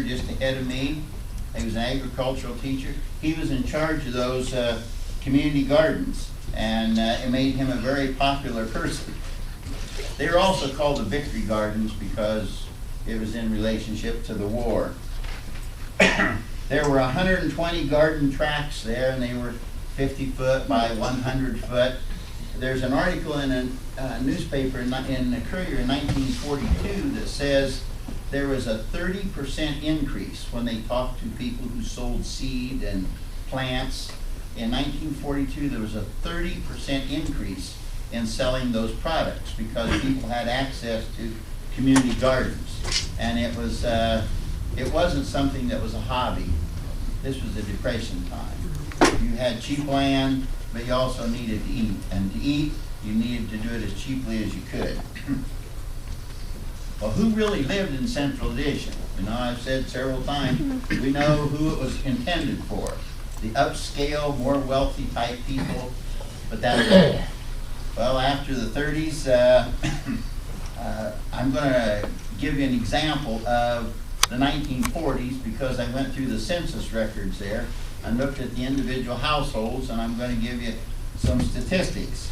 just ahead of me. He was an agricultural teacher. He was in charge of those community gardens, and it made him a very popular person. They were also called the Victory Gardens because it was in relationship to the war. There were 120 garden tracts there, and they were 50 foot by 100 foot. There's an article in a newspaper in the Courier in 1942 that says there was a 30% increase when they talked to people who sold seed and plants. In 1942, there was a 30% increase in selling those products because people had access to community gardens, and it wasn't something that was a hobby. This was a Depression time. You had cheap land, but you also needed to eat, and to eat, you needed to do it as cheaply as you could. Well, who really lived in Central Addition? You know, I've said several times, we know who it was intended for. The upscale, more wealthy type people, but that's it. Well, after the 30s, I'm going to give you an example of the 1940s because I went through the census records there and looked at the individual households, and I'm going to give you some statistics.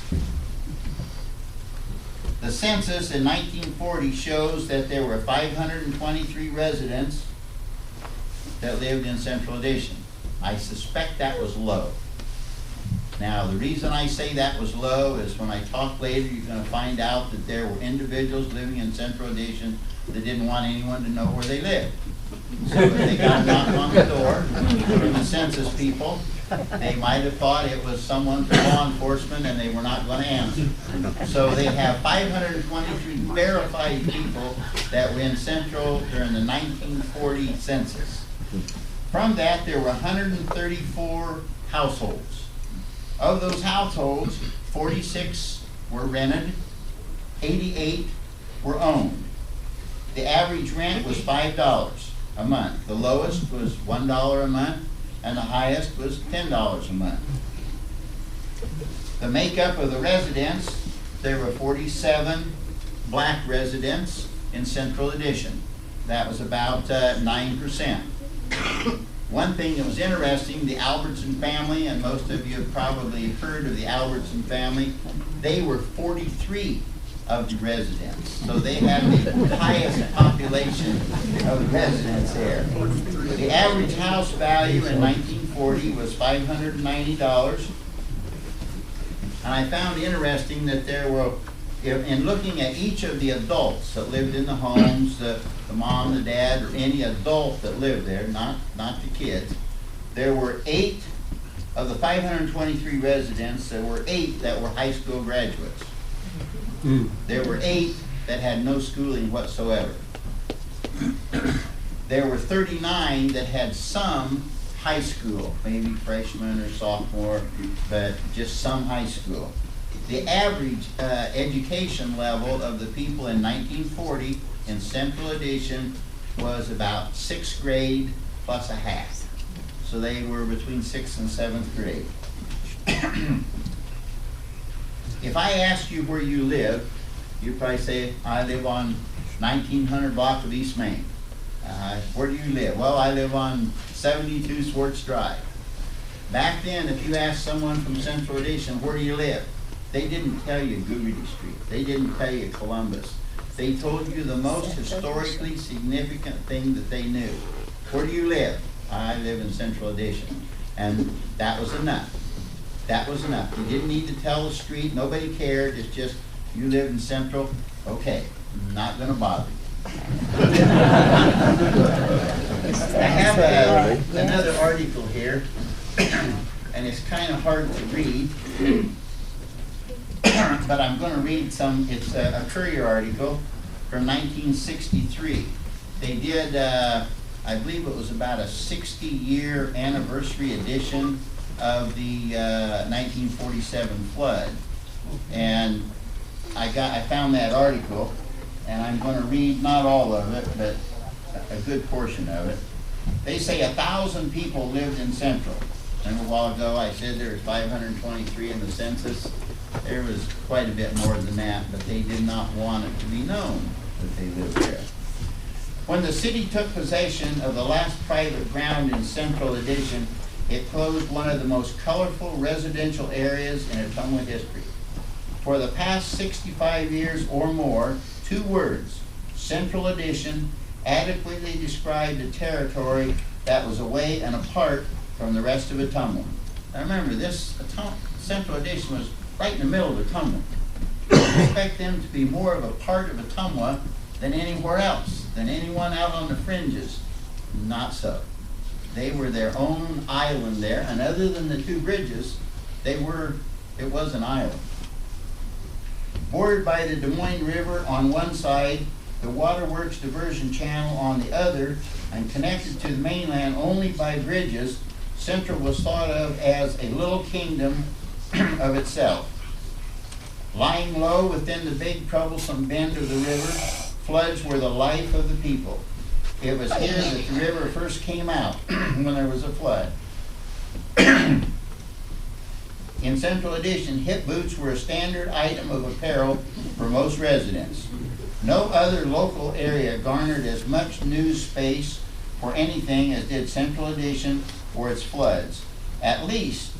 The census in 1940 shows that there were 523 residents that lived in Central Addition. I suspect that was low. Now, the reason I say that was low is when I talk later, you're going to find out that there were individuals living in Central Addition that didn't want anyone to know where they lived. So if they got a knock on the door from the census people, they might have thought it was someone from law enforcement and they were not going to answer. So they have 523 verified people that were in Central during the 1940 census. From that, there were 134 households. Of those households, 46 were rented, 88 were owned. The average rent was $5 a month. The lowest was $1 a month, and the highest was $10 a month. The makeup of the residents, there were 47 black residents in Central Addition. That was about 9%. One thing that was interesting, the Albertson family, and most of you have probably heard of the Albertson family, they were 43 of the residents. So they had the highest population of the residents there. The average house value in 1940 was $590. And I found interesting that there were, in looking at each of the adults that lived in the homes, the mom, the dad, or any adult that lived there, not the kids, there were 8 of the 523 residents, there were 8 that were high school graduates. There were 8 that had no schooling whatsoever. There were 39 that had some high school, maybe freshman or sophomore, but just some high school. The average education level of the people in 1940 in Central Addition was about 6th grade plus a half. So they were between 6th and 7th grade. If I asked you where you live, you'd probably say, I live on 1900 block of East Main. Where do you live? Well, I live on 72 Swartz Drive. Back then, if you asked someone from Central Addition, where do you live? They didn't tell you Googity Street. They didn't tell you Columbus. They told you the most historically significant thing that they knew. Where do you live? I live in Central Addition. And that was enough. That was enough. You didn't need to tell the street. Nobody cared. It's just, you live in Central. Okay, I'm not going to bother you. I have another article here, and it's kind of hard to read. But I'm going to read some. It's a Courier article from 1963. They did, I believe it was about a 60-year anniversary edition of the 1947 flood. And I found that article, and I'm going to read not all of it, but a good portion of it. They say 1,000 people lived in Central. And a while ago I said there was 523 in the census. There was quite a bit more than that, but they did not want it to be known that they lived there. When the city took possession of the last private ground in Central Addition, it closed one of the most colorful residential areas in Ottumwa history. For the past 65 years or more, 2 words, Central Addition, adequately described a territory that was away and apart from the rest of Ottumwa. Now remember, this Central Addition was right in the middle of Ottumwa. I expect them to be more of a part of Ottumwa than anywhere else, than anyone out on the fringes. Not so. They were their own island there, and other than the 2 bridges, it was an island. Bordered by the Des Moines River on one side, the Waterworks Diversion Channel on the other, and connected to the mainland only by bridges, Central was thought of as a little kingdom of itself. Lying low within the big troublesome bend of the river, floods were the life of the people. It was here that the river first came out when there was a flood. In Central Addition, hip boots were a standard item of apparel for most residents. No other local area garnered as much news space for anything as did Central Addition for its floods. At least